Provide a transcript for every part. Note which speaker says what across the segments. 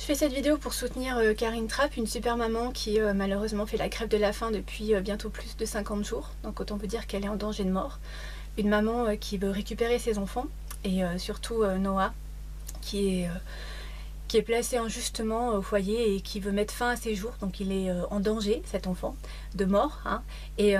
Speaker 1: Je fais cette vidéo pour soutenir Karine Trapp, une super maman qui malheureusement fait la grève de la faim depuis bientôt plus de 50 jours. Donc autant vous dire qu'elle est en danger de mort. Une maman qui veut récupérer ses enfants et surtout Noah qui est placé injustement au foyer et qui veut mettre fin à ses jours. Donc il est en danger, cet enfant, de mort. Et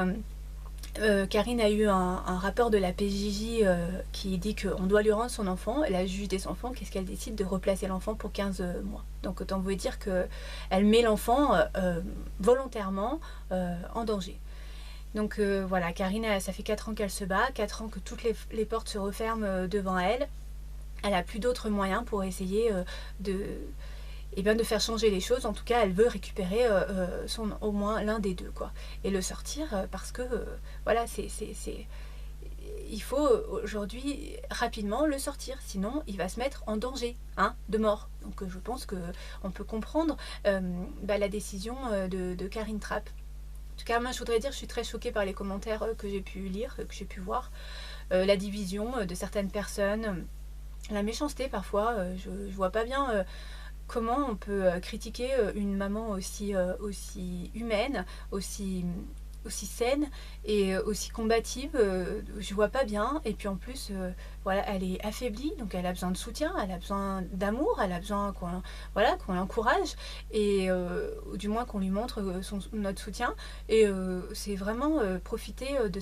Speaker 1: Karine a eu un rapport de la PJJ qui dit qu'on doit lui rendre son enfant. La juge des enfants, qu'est-ce qu'elle décide? De replacer l'enfant pour 15 mois. Donc autant vous dire qu'elle met l'enfant volontairement en danger. Donc voilà, Karine, ça fait 4 ans qu'elle se bat, 4 ans que toutes les portes se referment devant elle. Elle n'a plus d'autres moyens pour essayer de faire changer les choses. En tout cas, elle veut récupérer au moins l'un des deux, quoi, et le sortir parce que voilà, il faut aujourd'hui rapidement le sortir, sinon il va se mettre en danger de mort. Donc je pense qu'on peut comprendre la décision de Karine Trapp. En tout cas, moi je voudrais dire, je suis très choquée par les commentaires que j'ai pu lire, que j'ai pu voir, la division de certaines personnes, la méchanceté parfois. Je vois pas bien comment on peut critiquer une maman aussi humaine, aussi saine et aussi combative. Je vois pas bien. Et puis en plus voilà, elle est affaiblie, donc elle a besoin de soutien, elle a besoin d'amour, elle a besoin qu'on l'encourage et du moins qu'on lui montre notre soutien. Et c'est vraiment profiter de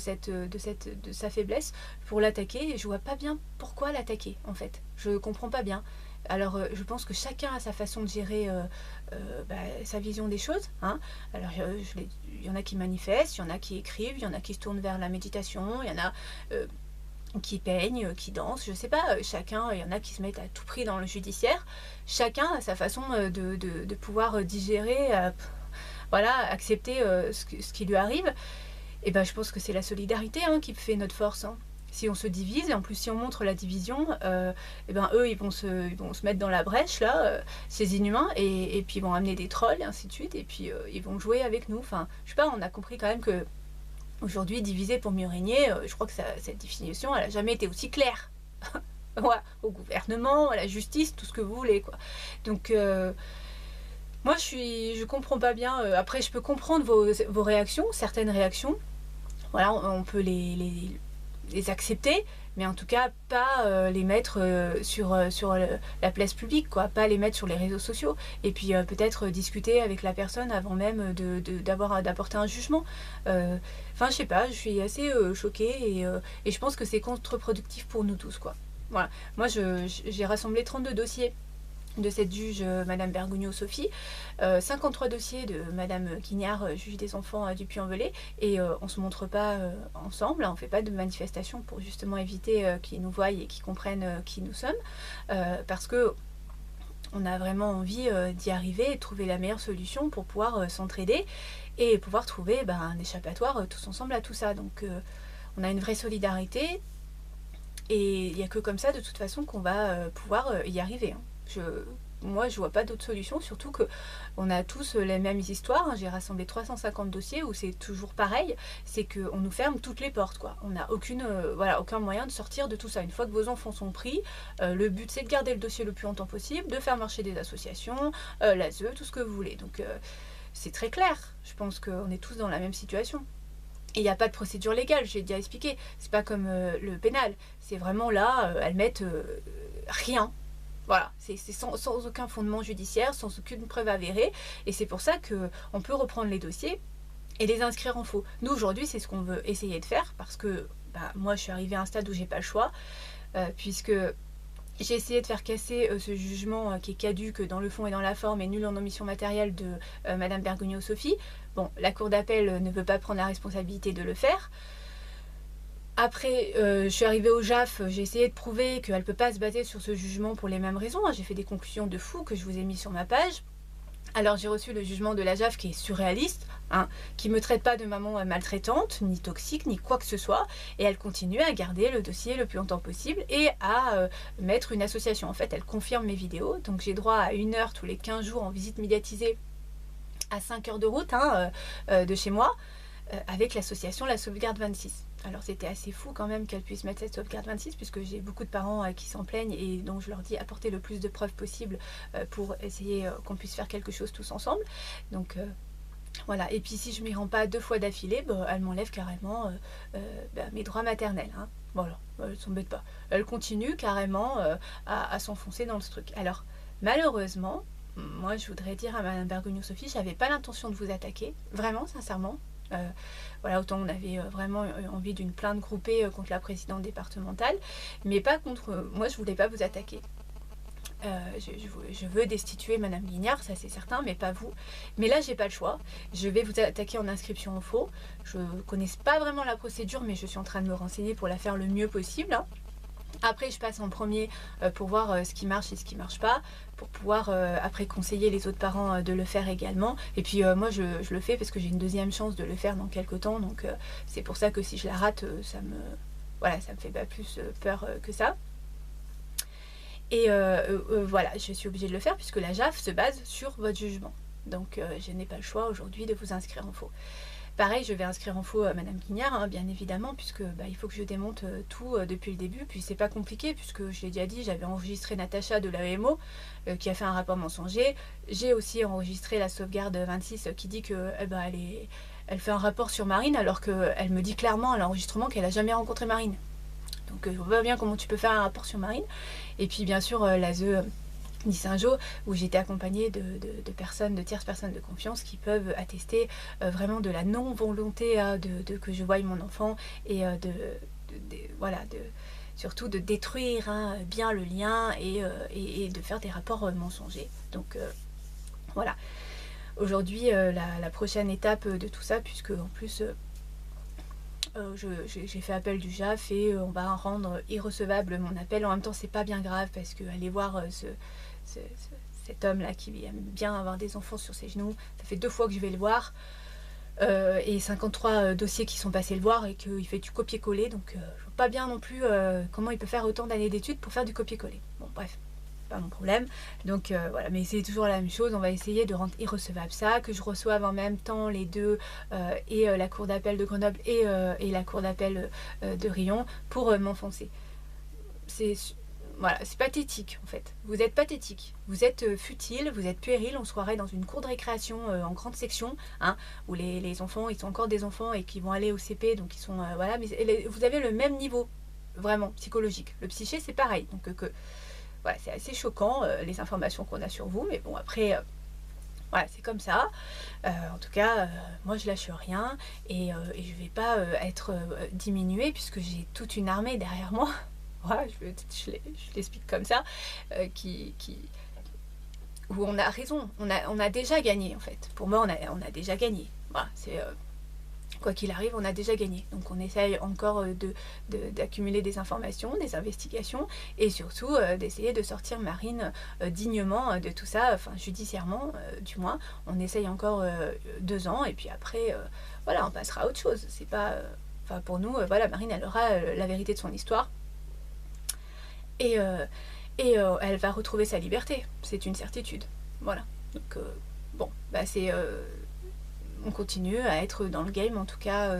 Speaker 1: sa faiblesse pour l'attaquer. Et je vois pas bien pourquoi l'attaquer, en fait. Je comprends pas bien. Alors je pense que chacun a sa façon de gérer sa vision des choses. Alors il y en a qui manifestent, il y en a qui écrivent, il y en a qui se tournent vers la méditation, il y en a qui peignent, qui dansent, je sais pas, chacun, il y en a qui se mettent à tout prix dans le judiciaire. Chacun a sa façon de pouvoir digérer, voilà, accepter ce qui lui arrive. Et je pense que c'est la solidarité qui fait notre force. Si on se divise, et en plus si on montre la division, eux ils vont se mettre dans la brèche là, ces inhumains, et puis ils vont amener des trolls et ainsi de suite, et puis ils vont jouer avec nous. Enfin, je sais pas, on a compris quand même que aujourd'hui, diviser pour mieux régner, je crois que cette définition elle a jamais été aussi claire. Voilà, au gouvernement, à la justice, tout ce que vous voulez, quoi. Donc moi je comprends pas bien. Après je peux comprendre vos réactions, certaines réactions. Voilà, on peut les accepter, mais en tout cas pas les mettre sur la place publique, quoi, pas les mettre sur les réseaux sociaux, et puis peut-être discuter avec la personne avant même d'apporter un jugement. Enfin je sais pas, je suis assez choquée et je pense que c'est contre-productif pour nous tous, quoi. Voilà, moi j'ai rassemblé 32 dossiers de cette juge Madame Bergugno-Sophie, 53 dossiers de Madame Quignard, juge des enfants du Puy-en-Velay, et on se montre pas ensemble, on fait pas de manifestation pour justement éviter qu'ils nous voient et qu'ils comprennent qui nous sommes, parce que on a vraiment envie d'y arriver et de trouver la meilleure solution pour pouvoir s'entraider et pouvoir trouver un échappatoire tous ensemble à tout ça. Donc on a une vraie solidarité et il n'y a que comme ça de toute façon qu'on va pouvoir y arriver. Moi je vois pas d'autre solution, surtout que on a tous les mêmes histoires. J'ai rassemblé 350 dossiers où c'est toujours pareil, c'est qu'on nous ferme toutes les portes, quoi. On n'a aucun moyen de sortir de tout ça. Une fois que vos enfants sont pris, le but c'est de garder le dossier le plus longtemps possible, de faire marcher des associations, l'ASE, tout ce que vous voulez. Donc c'est très clair, je pense qu'on est tous dans la même situation. Et il n'y a pas de procédure légale, j'ai déjà expliqué. C'est pas comme le pénal, c'est vraiment là, elles mettent rien. Voilà, c'est sans aucun fondement judiciaire, sans aucune preuve avérée, et c'est pour ça qu'on peut reprendre les dossiers et les inscrire en faux. Nous aujourd'hui c'est ce qu'on veut essayer de faire, parce que moi je suis arrivée à un stade où j'ai pas le choix, puisque j'ai essayé de faire casser ce jugement qui est caduc dans le fond et dans la forme et nul en omission matérielle de Madame Bergugno-Sophie. Bon, la cour d'appel ne veut pas prendre la responsabilité de le faire. Après, je suis arrivée au JAF, j'ai essayé de prouver qu'elle ne peut pas se baser sur ce jugement pour les mêmes raisons. J'ai fait des conclusions de fou que je vous ai mis sur ma page. Alors j'ai reçu le jugement de la JAF qui est surréaliste, qui ne me traite pas de maman maltraitante, ni toxique, ni quoi que ce soit, et elle continue à garder le dossier le plus longtemps possible et à mettre une association. En fait, elle confirme mes vidéos, donc j'ai droit à 1 heure tous les 15 jours en visite médiatisée à 5 heures de route de chez moi, avec l'association La Sauvegarde 26. Alors c'était assez fou quand même qu'elle puisse mettre cette sauvegarde 26, puisque j'ai beaucoup de parents qui s'en plaignent, et donc je leur dis apportez le plus de preuves possible pour essayer qu'on puisse faire quelque chose tous ensemble. Donc voilà, et puis si je m'y rends pas 2 fois d'affilée, bah, elle m'enlève carrément mes droits maternels, hein. Voilà, elle s'embête pas. Elle continue carrément à s'enfoncer dans ce truc. Alors malheureusement, moi je voudrais dire à Madame Bergogneau-Sophie, j'avais pas l'intention de vous attaquer, vraiment, sincèrement. Voilà, autant on avait vraiment envie d'une plainte groupée contre la présidente départementale, mais pas contre moi, je voulais pas vous attaquer. Je veux destituer Madame Guignard, ça c'est certain, mais pas vous. Mais là, j'ai pas le choix. Je vais vous attaquer en inscription en faux. Je connais pas vraiment la procédure, mais je suis en train de me renseigner pour la faire le mieux possible, hein. Après, je passe en premier pour voir ce qui marche et ce qui marche pas, pour pouvoir après conseiller les autres parents de le faire également. Et puis moi, je le fais parce que j'ai une deuxième chance de le faire dans quelques temps. Donc c'est pour ça que si je la rate, ça me fait pas plus peur que ça. Et voilà, je suis obligée de le faire puisque la JAF se base sur votre jugement. Donc je n'ai pas le choix aujourd'hui de vous inscrire en faux. Pareil, je vais inscrire en faux Madame Guignard, hein, bien évidemment, puisque il faut que je démonte tout depuis le début. Puis c'est pas compliqué, puisque je l'ai déjà dit, j'avais enregistré Natacha de l'AEMO qui a fait un rapport mensonger. J'ai aussi enregistré la sauvegarde 26 qui dit que elle fait un rapport sur Marine, alors qu'elle me dit clairement à l'enregistrement qu'elle n'a jamais rencontré Marine. Donc je vois bien comment tu peux faire un rapport sur Marine. Et puis bien sûr l'ASE Saint-Jean, où j'étais accompagnée de personnes, de tierces personnes de confiance qui peuvent attester vraiment de la non-volonté que je voie mon enfant, et surtout de détruire bien le lien, et de faire des rapports mensongers. Donc voilà. Aujourd'hui, la prochaine étape de tout ça, puisque en plus j'ai fait appel du JAF et on va rendre irrecevable mon appel. En même temps, c'est pas bien grave, parce que aller voir cet homme là qui aime bien avoir des enfants sur ses genoux, ça fait 2 fois que je vais le voir, et 53 dossiers qui sont passés le voir, et qu'il fait du copier-coller. Donc je vois pas bien non plus comment il peut faire autant d'années d'études pour faire du copier-coller. Bon bref, pas mon problème. Donc voilà, mais c'est toujours la même chose. On va essayer de rendre irrecevable ça, que je reçoive en même temps les deux, et la cour d'appel de Grenoble et la cour d'appel de Riom, pour m'enfoncer. Voilà, c'est pathétique en fait. Vous êtes pathétique, vous êtes futile, vous êtes puéril. On se croirait dans une cour de récréation en grande section, hein, où les enfants, ils sont encore des enfants et qui vont aller au CP, donc ils sont voilà, mais vous avez le même niveau vraiment psychologique. Le psyché, c'est pareil. Donc voilà, c'est assez choquant les informations qu'on a sur vous, mais bon après voilà, c'est comme ça. En tout cas, moi je lâche rien, et je vais pas être diminuée, puisque j'ai toute une armée derrière moi. Voilà, je l'explique comme ça, où on a raison, on a déjà gagné en fait. Pour moi, on a déjà gagné. Voilà, c'est quoi qu'il arrive, on a déjà gagné. Donc on essaye encore d'accumuler des informations, des investigations, et surtout d'essayer de sortir Marine dignement de tout ça, enfin judiciairement du moins. On essaye encore 2 ans, et puis après, voilà, on passera à autre chose. C'est pas, enfin pour nous, voilà, Marine, elle aura la vérité de son histoire. Et elle va retrouver sa liberté, c'est une certitude. Voilà. Donc bon, c'est on continue à être dans le game, en tout cas.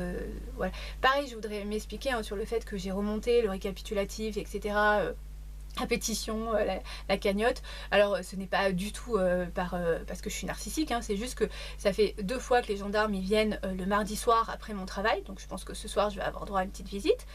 Speaker 1: Voilà. Pareil, je voudrais m'expliquer sur le fait que j'ai remonté le récapitulatif, etc. La pétition, la cagnotte. Alors ce n'est pas du tout parce que je suis narcissique, hein, c'est juste que ça fait 2 fois que les gendarmes ils viennent le mardi soir après mon travail, donc je pense que ce soir je vais avoir droit à une petite visite,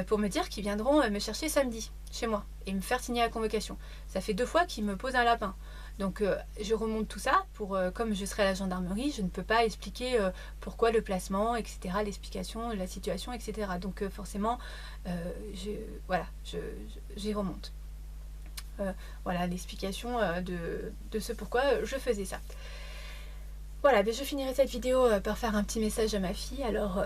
Speaker 1: pour me dire qu'ils viendront me chercher samedi chez moi et me faire signer la convocation. Ça fait 2 fois qu'ils me posent un lapin. Donc je remonte tout ça pour, comme je serai à la gendarmerie, je ne peux pas expliquer pourquoi le placement, etc., l'explication de la situation, etc. Donc forcément, j'y remonte. Voilà l'explication de ce pourquoi je faisais ça. Voilà, je finirai cette vidéo par faire un petit message à ma fille. Alors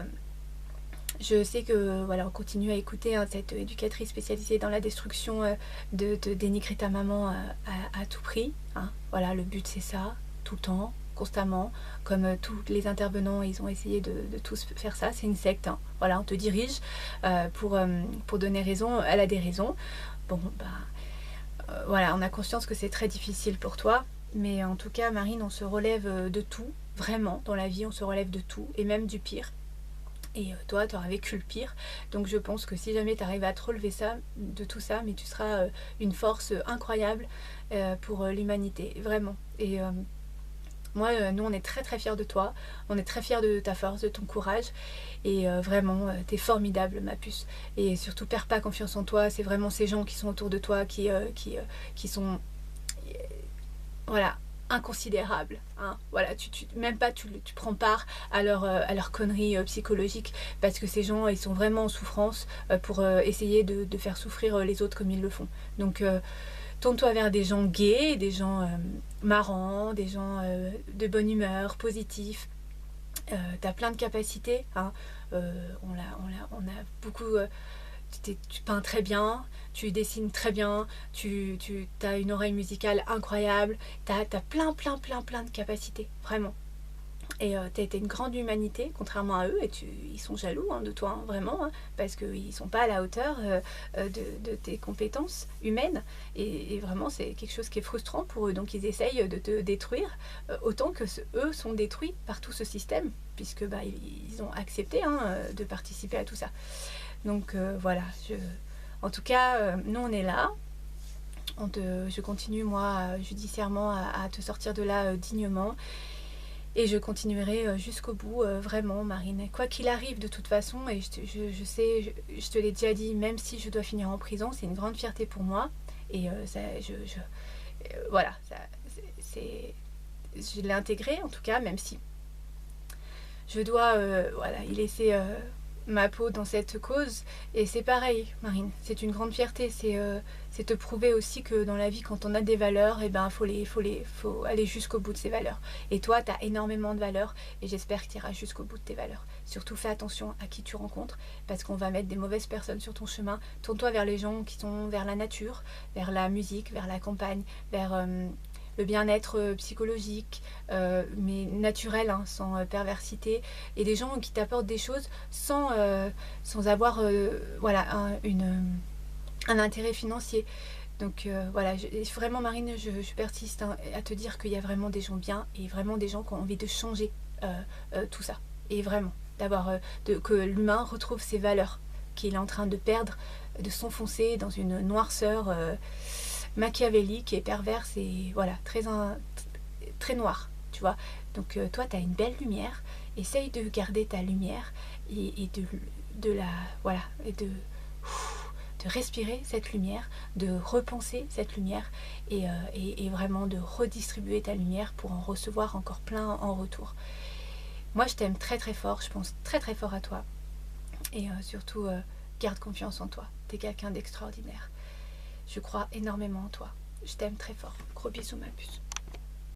Speaker 1: je sais que voilà, on continue à écouter cette éducatrice spécialisée dans la destruction de dénigrer ta maman à tout prix, hein. Voilà, le but c'est ça, tout le temps, constamment, comme tous les intervenants, ils ont essayé de tous faire ça. C'est une secte, hein. Voilà, on te dirige pour donner raison. Elle a des raisons. Bon, voilà, on a conscience que c'est très difficile pour toi, mais en tout cas, Marine, on se relève de tout, vraiment, dans la vie, on se relève de tout, et même du pire. Et toi, tu auras vécu le pire. Donc je pense que si jamais tu arrives à te relever ça, de tout ça, mais tu seras une force incroyable pour l'humanité, vraiment. Et moi, nous, on est très très fiers de toi. On est très fiers de ta force, de ton courage. Et vraiment, t'es formidable, ma puce. Et surtout, perds pas confiance en toi. C'est vraiment ces gens qui sont autour de toi qui sont... voilà, inconsidérables, hein. Voilà, même pas tu prends part à leur conneries psychologiques, parce que ces gens ils sont vraiment en souffrance pour essayer de faire souffrir les autres comme ils le font. Donc tourne-toi vers des gens gays, des gens marrants, des gens de bonne humeur, positifs. T'as plein de capacités, hein. On a beaucoup tu peins très bien, tu dessines très bien, tu as une oreille musicale incroyable, tu as plein de capacités, vraiment. Et tu as été une grande humanité, contrairement à eux, et ils sont jaloux, hein, de toi, hein, vraiment, hein, parce qu'ils ne sont pas à la hauteur de tes compétences humaines. Et vraiment, c'est quelque chose qui est frustrant pour eux. Donc ils essayent de te détruire, autant que eux sont détruits par tout ce système, puisque bah, ils ont accepté, hein, de participer à tout ça. Donc voilà, en tout cas, nous on est là. Je continue moi judiciairement à te sortir de là dignement. Et je continuerai jusqu'au bout, vraiment, Marine. Quoi qu'il arrive, de toute façon, et je sais, je te l'ai déjà dit, même si je dois finir en prison, c'est une grande fierté pour moi. Et ça, voilà, je l'ai intégré en tout cas, même si je dois voilà, y laisser ma peau dans cette cause. Et c'est pareil, Marine, c'est une grande fierté, c'est te prouver aussi que dans la vie, quand on a des valeurs, et ben faut aller jusqu'au bout de ces valeurs. Et toi, tu as énormément de valeurs, et j'espère que tu iras jusqu'au bout de tes valeurs. Surtout fais attention à qui tu rencontres, parce qu'on va mettre des mauvaises personnes sur ton chemin. Tourne-toi vers les gens qui sont vers la nature, vers la musique, vers la campagne, vers le bien-être psychologique, mais naturel, hein, sans perversité, et des gens qui t'apportent des choses sans avoir voilà, un intérêt financier. Donc voilà, vraiment Marine, je persiste, hein, à te dire qu'il y a vraiment des gens bien, et vraiment des gens qui ont envie de changer tout ça. Et vraiment, que l'humain retrouve ses valeurs, qu'il est en train de perdre, de s'enfoncer dans une noirceur machiavélique et perverse, et voilà, très noire, tu vois. Donc toi, tu as une belle lumière, essaye de garder ta lumière, et de la... voilà, et de respirer cette lumière, de repenser cette lumière, et vraiment de redistribuer ta lumière pour en recevoir encore plein en retour. Moi, je t'aime très très fort, je pense très très fort à toi, et surtout, garde confiance en toi. T'es quelqu'un d'extraordinaire. Je crois énormément en toi. Je t'aime très fort. Gros bisous, ma puce.